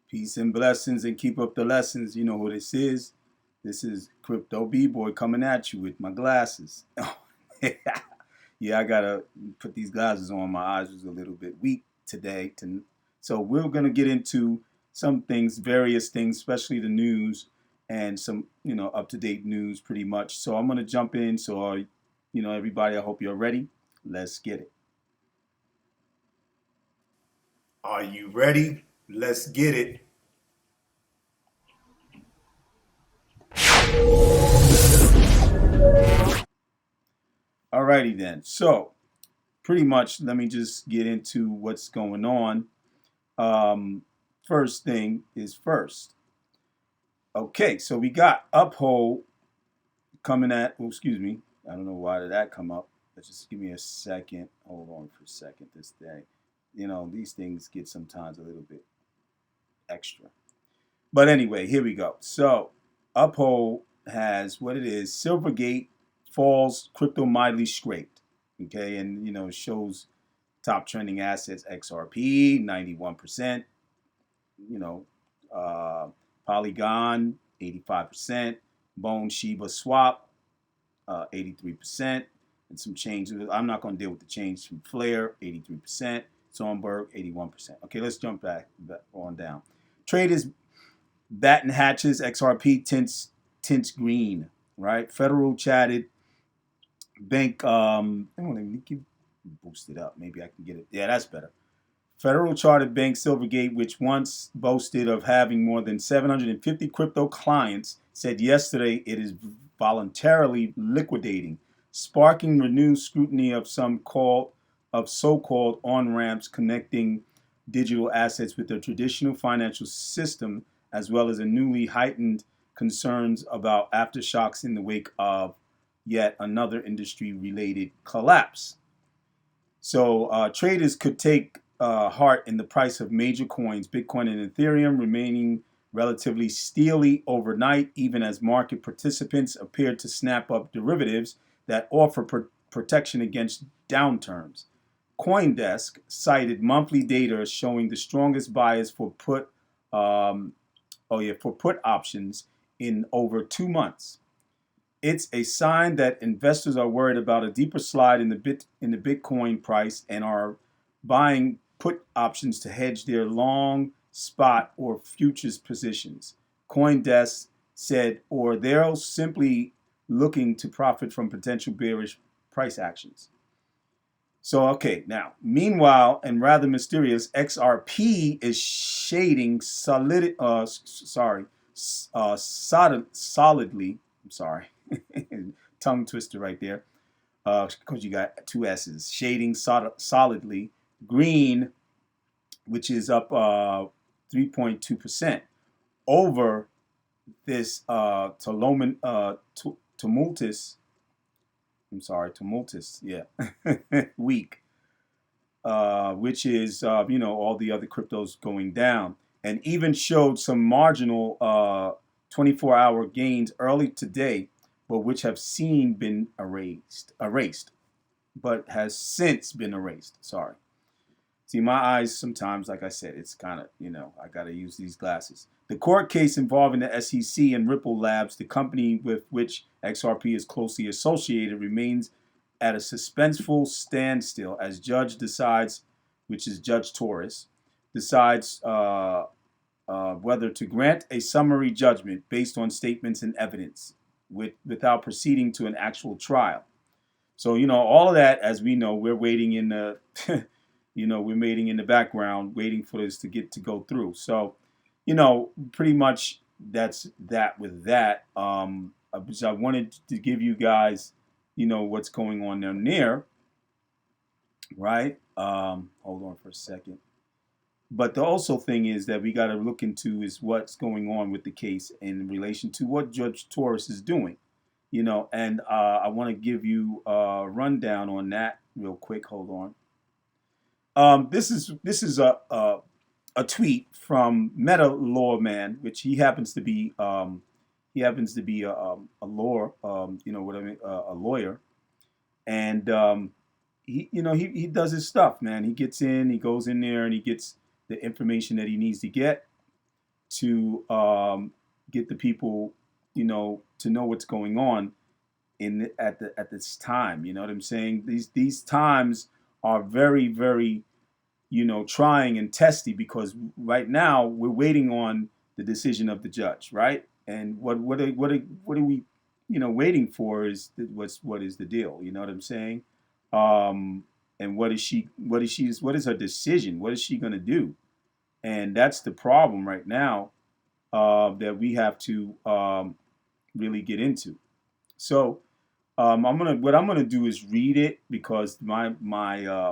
Peace and blessings and keep up the lessons. You know who this is. This is Crypto B-Boy coming at you with my glasses. Yeah, I gotta put these glasses on. My eyes was a little bit weak today. So we're gonna get into some things, various things, especially the news and some, up-to-date news pretty much. So I'm gonna jump in. So, everybody, I hope you're ready. Let's get it. Are you ready? Let's get it. Alrighty then. So pretty much, let me just get into what's going on. Um, First thing is first. Okay, so we got Uphold coming at. Oh, excuse me. I don't know why did that come up. Let's just give me a second. Hold on for a second. This day, these things get sometimes a little bit extra. But anyway, here we go. So Uphold has what it is. Silvergate falls, crypto mildly scraped. Okay, and shows top trending assets: XRP 91%. You know, uh, Polygon 85%. Bone Shiba Swap 83%, and some change. I'm not going to deal with the change from Flare 83%. Sonberg 81%. Okay, let's jump back on down. Traders Batten hatches, XRP tints green, right? Federal chatted bank. Let me boost it up. Maybe I can get it. Yeah, that's better. Federal chartered bank Silvergate, which once boasted of having more than 750 crypto clients, said yesterday it is voluntarily liquidating, sparking renewed scrutiny of so-called on-ramps connecting digital assets with the traditional financial system, as well as a newly heightened concerns about aftershocks in the wake of yet another industry-related collapse. So traders could take heart in the price of major coins, Bitcoin and Ethereum, remaining relatively steely overnight, even as market participants appeared to snap up derivatives that offer protection against downturns. CoinDesk cited monthly data showing the strongest bias for um, for put options in over 2 months. It's a sign that investors are worried about a deeper slide in the Bitcoin price and are buying put options to hedge their long spot or futures positions. CoinDesk said, or they're simply looking to profit from potential bearish price actions. So, okay, now, meanwhile, and rather mysterious, XRP is shading solidly. I'm sorry, tongue twister right there, because you got two S's. Shading solidly green, which is up 3.2% over this tumultuous. I'm sorry, tumultuous. Yeah, week, which is all the other cryptos going down, and even showed some marginal 24-hour gains early today, but which have been erased, but has since been erased. Sorry. See, my eyes sometimes, like I said, it's kind of, I got to use these glasses. The court case involving the SEC and Ripple Labs, the company with which XRP is closely associated, remains at a suspenseful standstill as judge decides, which is Judge Torres, decides whether to grant a summary judgment based on statements and evidence without proceeding to an actual trial. So, all of that, as we know, we're waiting in the, we're waiting in the background, waiting for this to go through. So, pretty much that's that with that. I wanted to give you guys, what's going on down there, right? Hold on for a second. But the also thing is that we got to look into is what's going on with the case in relation to what Judge Torres is doing, and I want to give you a rundown on that real quick. Hold on. This is a tweet from Meta Lawman, which he happens to be a law what I mean a lawyer, and he does his stuff, man. He gets in, he goes in there, and he gets the information that he needs to get. to get the people, to know what's going on at this time. You know what I'm saying? These times are very, very, trying and testy, because right now we're waiting on the decision of the judge, right? And what are we, waiting for is what is the deal? You know what I'm saying? And what is her decision? What is she going to do? And that's the problem right now, that we have to really get into. So what I'm gonna do is read it, because my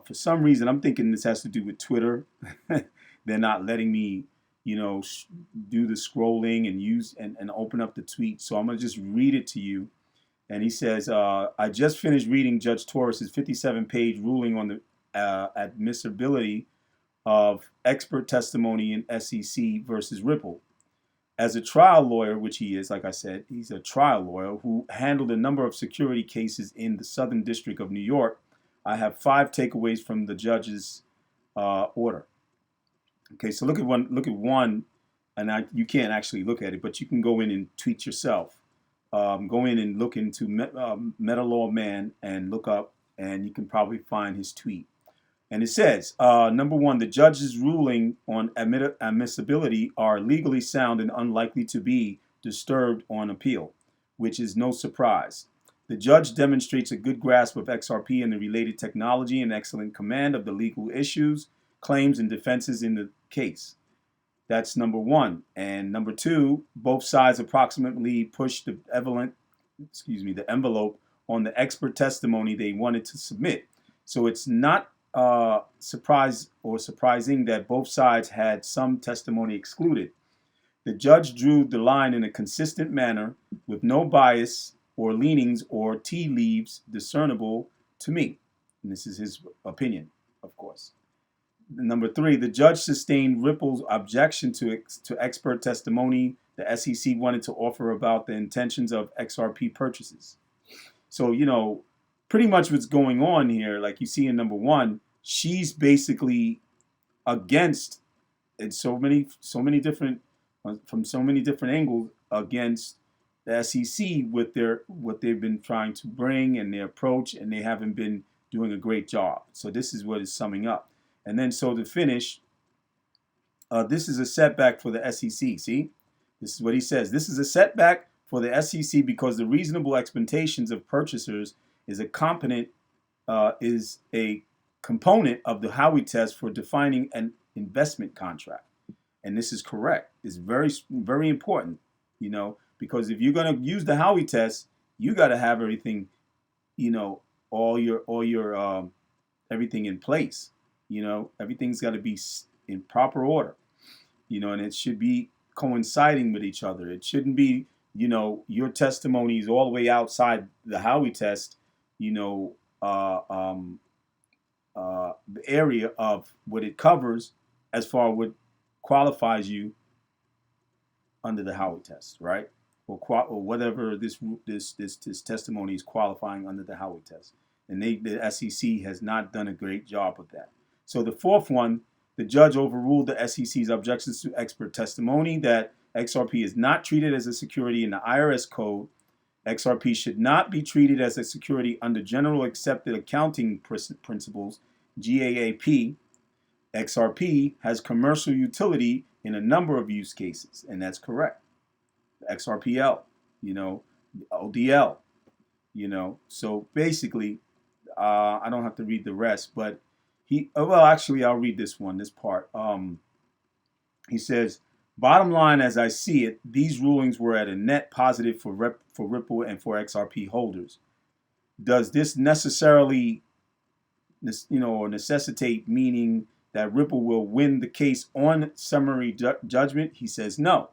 for some reason I'm thinking this has to do with Twitter. They're not letting me, do the scrolling and use and open up the tweet. So I'm gonna just read it to you. And he says, I just finished reading Judge Torres's 57-page ruling on the admissibility of expert testimony in SEC versus Ripple. As a trial lawyer, which he is, like I said, he's a trial lawyer who handled a number of security cases in the Southern District of New York, I have 5 takeaways from the judge's order. Okay, so look at one, and you can't actually look at it, but you can go in and tweet yourself. Go in and look into Meta Law Man and look up, and you can probably find his tweet. And it says, number 1, the judge's ruling on admissibility are legally sound and unlikely to be disturbed on appeal, which is no surprise. The judge demonstrates a good grasp of XRP and the related technology and excellent command of the legal issues, claims, and defenses in the case. That's number 1. And number 2, both sides approximately pushed the envelope on the expert testimony they wanted to submit. So it's not surprising that both sides had some testimony excluded. The judge drew the line in a consistent manner with no bias or leanings or tea leaves discernible to me. And this is his opinion, of course. Number 3, the judge sustained Ripple's objection to expert testimony the SEC wanted to offer about the intentions of XRP purchases. So, pretty much what's going on here, like you see in number 1, she's basically against, in so many different, from so many different angles, against the SEC with what they've been trying to bring and their approach, and they haven't been doing a great job. So this is what is summing up. And then so to finish, this is a setback for the SEC. See, this is what he says. This is a setback for the SEC because the reasonable expectations of purchasers is a component of the Howey test for defining an investment contract. And this is correct. It's very, very important, because if you're going to use the Howey test, you got to have everything, all your everything in place. Everything's got to be in proper order, and it should be coinciding with each other. It shouldn't be, your testimony is all the way outside the Howey test, the area of what it covers as far as what qualifies you under the Howey test, right? Or whatever this testimony is qualifying under the Howey test. And the SEC has not done a great job with that. So the 4th one, the judge overruled the SEC's objections to expert testimony that XRP is not treated as a security in the IRS code. XRP should not be treated as a security under General Accepted Accounting Principles, GAAP. XRP has commercial utility in a number of use cases, and that's correct. XRPL, ODL, So basically, I don't have to read the rest, but actually, I'll read this part. He says, bottom line, as I see it, these rulings were at a net positive for Ripple and for XRP holders. Does this necessarily, or necessitate meaning that Ripple will win the case on summary judgment? He says no.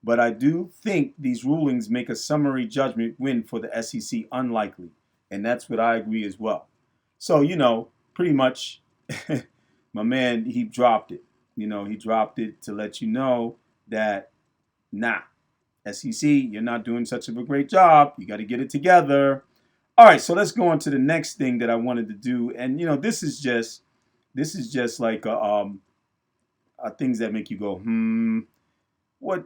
But I do think these rulings make a summary judgment win for the SEC unlikely. And that's what I agree as well. So, pretty much, my man, he dropped it. He dropped it to let you know that, SEC, you're not doing such a great job. You got to get it together. All right, so let's go on to the next thing that I wanted to do. And, this is just like things that make you go, what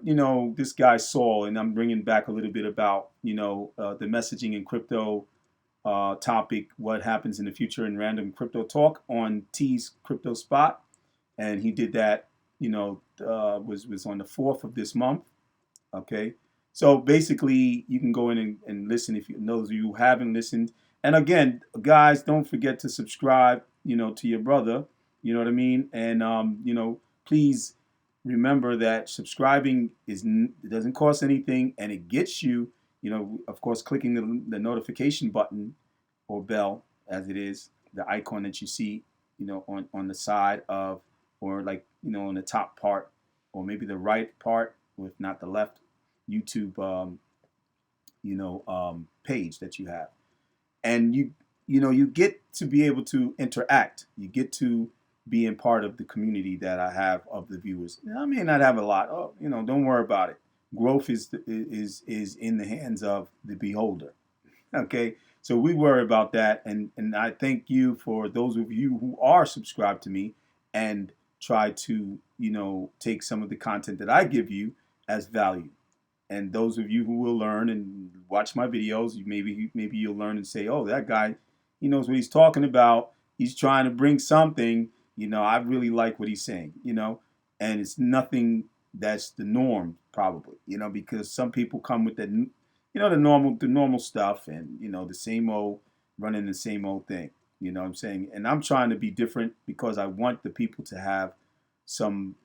this guy saw, and I'm bringing back a little bit about the messaging in crypto topic, what happens in the future in random crypto talk on T's Crypto Spot, and he did that. Was on the 4th of this month. Okay, so basically, you can go in and listen if those of you who haven't listened. And again, guys, don't forget to subscribe. To your brother. You know what I mean? And please remember that subscribing it doesn't cost anything, and it gets you. Of course, clicking the notification button or bell, as it is the icon that you see, on the side of, or like on the top part, or maybe the right part, or if not the left YouTube page that you have. And you get to be able to interact. You get to be in part of the community that I have of the viewers. I may not have a lot. Oh, don't worry about it. Growth is in the hands of the beholder. Okay, so we worry about that, and I thank you for those of you who are subscribed to me and try to take some of the content that I give you as value. And those of you who will learn and watch my videos, maybe you'll learn and say, oh, that guy, he knows what he's talking about. He's trying to bring something. I really like what he's saying. And it's nothing that's the norm, probably. Because some people come with the normal stuff, and the same old, running the same old thing. You know what I'm saying? And I'm trying to be different because I want the people to have some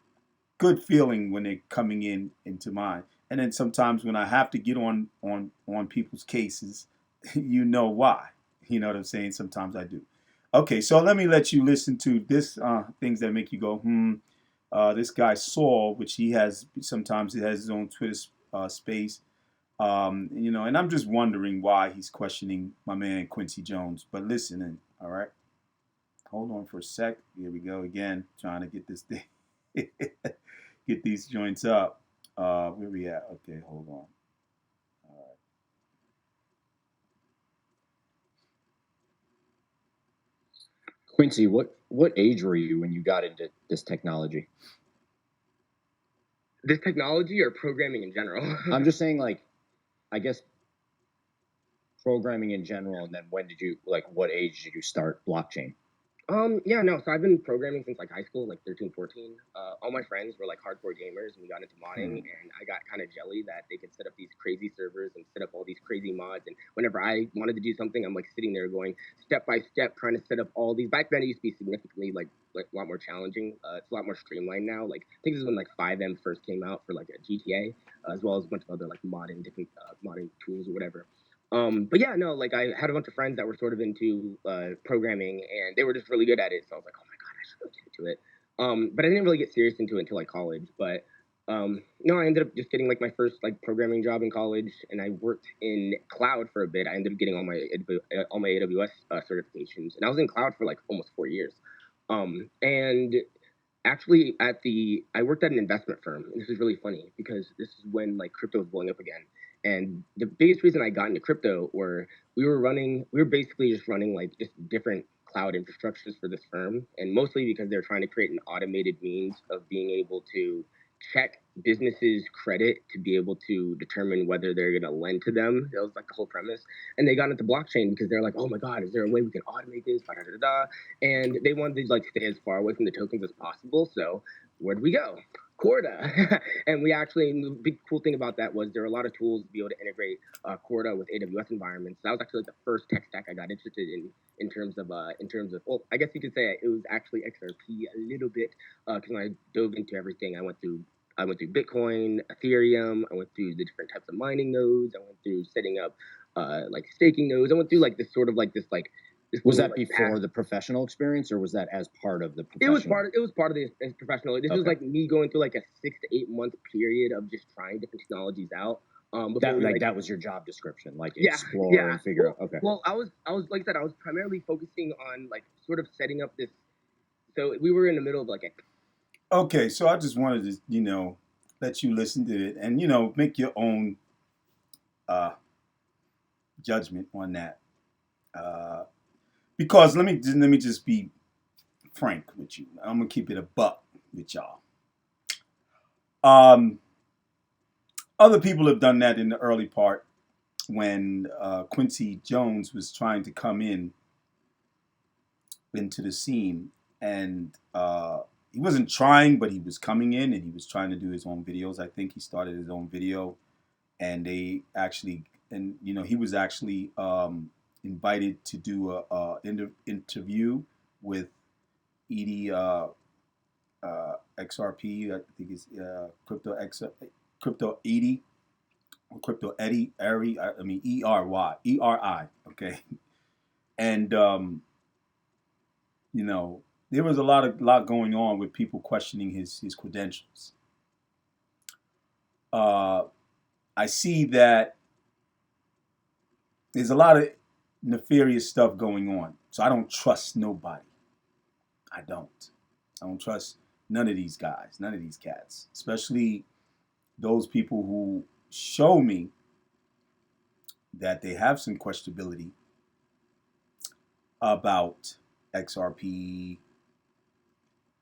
good feeling when they're coming into mine. And then sometimes when I have to get on people's cases, you know why. You know what I'm saying? Sometimes I do. Okay, so let me let you listen to this things that make you go, this guy Saul, which he has his own Twitter space. And I'm just wondering why he's questioning my man Quincy Jones. But listen in, all right? Hold on for a sec. Here we go again, trying to get this thing, get these joints up. Where we at? Okay, hold on. All right. Quincy, what age were you when you got into this technology? This technology or programming in general? I'm just saying, like, I guess programming in general, and then what age did you start blockchain? So I've been programming since like high school, like 13, 14. All my friends were like hardcore gamers, and we got into modding, and I got kind of jelly that they could set up these crazy servers and set up all these crazy mods. And whenever I wanted to do something, I'm like sitting there going step by step, trying to set up all these. Back then, it used to be significantly like a lot more challenging. It's a lot more streamlined now. Like I think this is when like 5M first came out for like a GTA, as well as a bunch of other like different modding tools or whatever. But yeah, no, like I had a bunch of friends that were sort of into programming, and they were just really good at it. So I was like, oh my god, I should really get into it. But I didn't really get serious into it until like college. But no, I ended up just getting like my first like programming job in college, and I worked in cloud for a bit. I ended up getting all my AWS certifications, and I was in cloud for like almost 4 years. And actually, I worked at an investment firm, and this is really funny because this is when like crypto was blowing up again. And the biggest reason I got into crypto were we were basically just running like just different cloud infrastructures for this firm, and mostly because they're trying to create an automated means of being able to check businesses' credit to be able to determine whether they're going to lend to them. That was like the whole premise. And they got into blockchain because they're like, oh my god, is there a way we can automate this? Da, da, da, da. And they wanted to like stay as far away from the tokens as possible. So where do we go? Corda. And the big cool thing about that was there were a lot of tools to be able to integrate Corda with AWS environments. That was actually like the first tech stack I got interested in terms of well, I guess you could say it was actually XRP a little bit because when I dove into everything, I went through Bitcoin, Ethereum. I went through the different types of mining nodes. I went through setting up like staking nodes. I went through like this sort of like this like. Was that before the professional experience, or was that as part of the professional? It was part of the professional. This was like me going through like a 6 to 8 month period of just trying different technologies out. That was your job description, like explore and figure out. Okay. Well, I was like I said, I was primarily focusing on like sort of setting up this. So we were in the middle of like a. Okay, so I just wanted to let you listen to it and make your own judgment on that. Because let me just be frank with you. I'm gonna keep it a buck with y'all. Other people have done that in the early part when Quincy Jones was trying to come into the scene, and he wasn't trying, but he was coming in, and he was trying to do his own videos. I think he started his own video, and they actually, and he was actually invited to do a interview with Edie XRP. I think it's Crypto Edie, Crypto Eddie, Eri. I mean ERI. Okay, and there was a lot going on with people questioning his credentials. I see that there's a lot of nefarious stuff going on, so I don't trust nobody. I don't trust none of these guys, none of these cats, especially those people who show me that they have some questionability about XRP,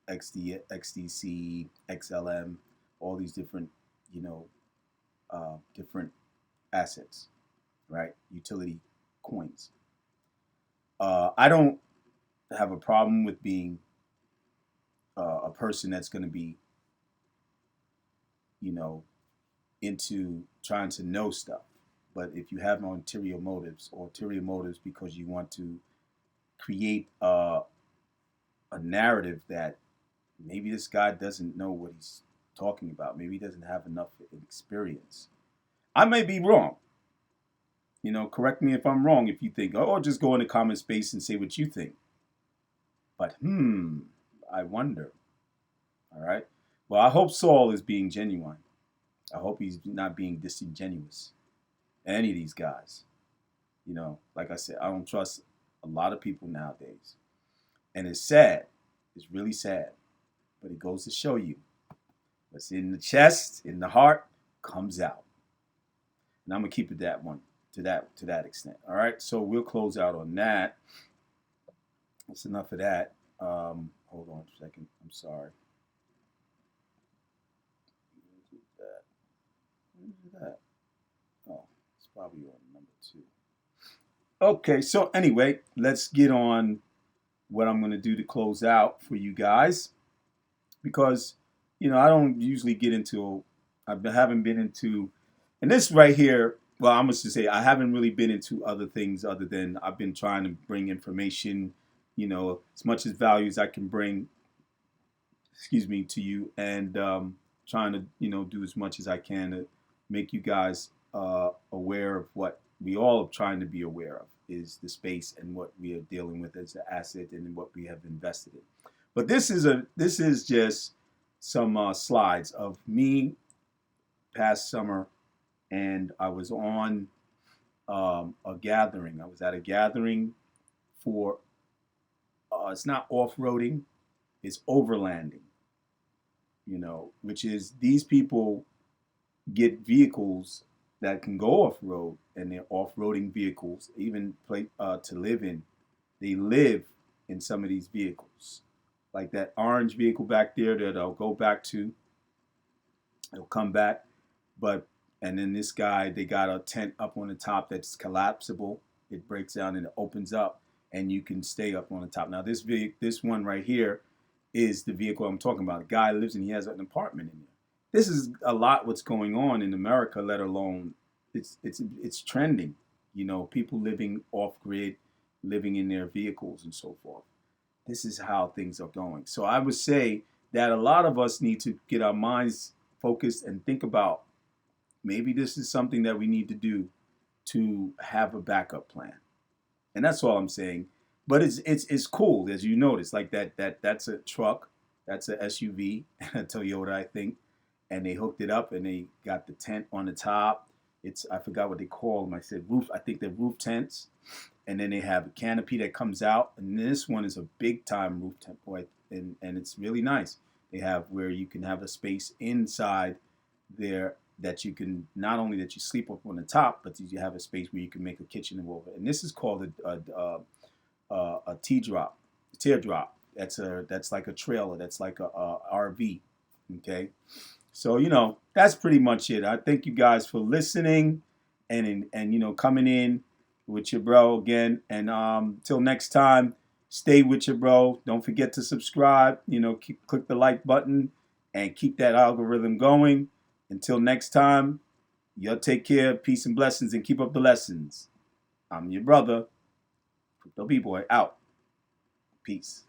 XDC, XLM, all these different, different assets, right? Utility coins. I don't have a problem with being a person that's going to be, into trying to know stuff. But if you have ulterior motives because you want to create a narrative that maybe this guy doesn't know what he's talking about, maybe he doesn't have enough experience. I may be wrong. Correct me if I'm wrong if you think, oh, just go in the comment space and say what you think. But, I wonder. All right. Well, I hope Saul is being genuine. I hope he's not being disingenuous. Any of these guys. Like I said, I don't trust a lot of people nowadays. And it's sad. It's really sad. But it goes to show you what's in the chest, in the heart, comes out. And I'm going to keep it that one to that extent. All right. So we'll close out on that. That's enough of that. Hold on a second. I'm sorry. Where's that? Oh, it's probably on number 2. Okay, so anyway, let's get on what I'm going to do to close out for you guys. Because, I don't usually get into, haven't been into, and this right here, well, I'm going to say I haven't really been into other things other than I've been trying to bring information, as much as value as I can bring, to you, and trying to, do as much as I can to make you guys aware of what we all are trying to be aware of, is the space and what we are dealing with as an asset and what we have invested in. But this is just some slides of me past summer, and I was on a gathering. I was at a gathering for it's not off-roading, it's overlanding. Which is these people get vehicles that can go off-road, and they're off-roading vehicles, even to live in. They live in some of these vehicles. Like that orange vehicle back there that I'll go back to. It'll come back. And then this guy, they got a tent up on the top that's collapsible. It breaks down and it opens up, and you can stay up on the top. Now this one right here is the vehicle I'm talking about. The guy lives in, he has an apartment in there. This is a lot what's going on in America, let alone it's trending. People living off grid, living in their vehicles and so forth. This is how things are going. So I would say that a lot of us need to get our minds focused and think about maybe this is something that we need to do to have a backup plan. And that's all I'm saying. But it's cool, as you notice, like that's a truck, that's a SUV, a Toyota, I think, and they hooked it up and they got the tent on the top. I forgot what they call them. I said roof. I think they're roof tents, and then they have a canopy that comes out. And this one is a big time roof tent, boy, and it's really nice. They have where you can have a space inside there that you can not only that you sleep up on the top, but you have a space where you can make a kitchen and over. And this is called a teardrop. That's like a trailer. That's like a RV. Okay, So, that's pretty much it. I thank you guys for listening and coming in with your bro again. And till next time, stay with your bro. Don't forget to subscribe. Click the like button and keep that algorithm going. Until next time, y'all take care. Peace and blessings, and keep up the lessons. I'm your brother, Crypto B-Boy, out. Peace.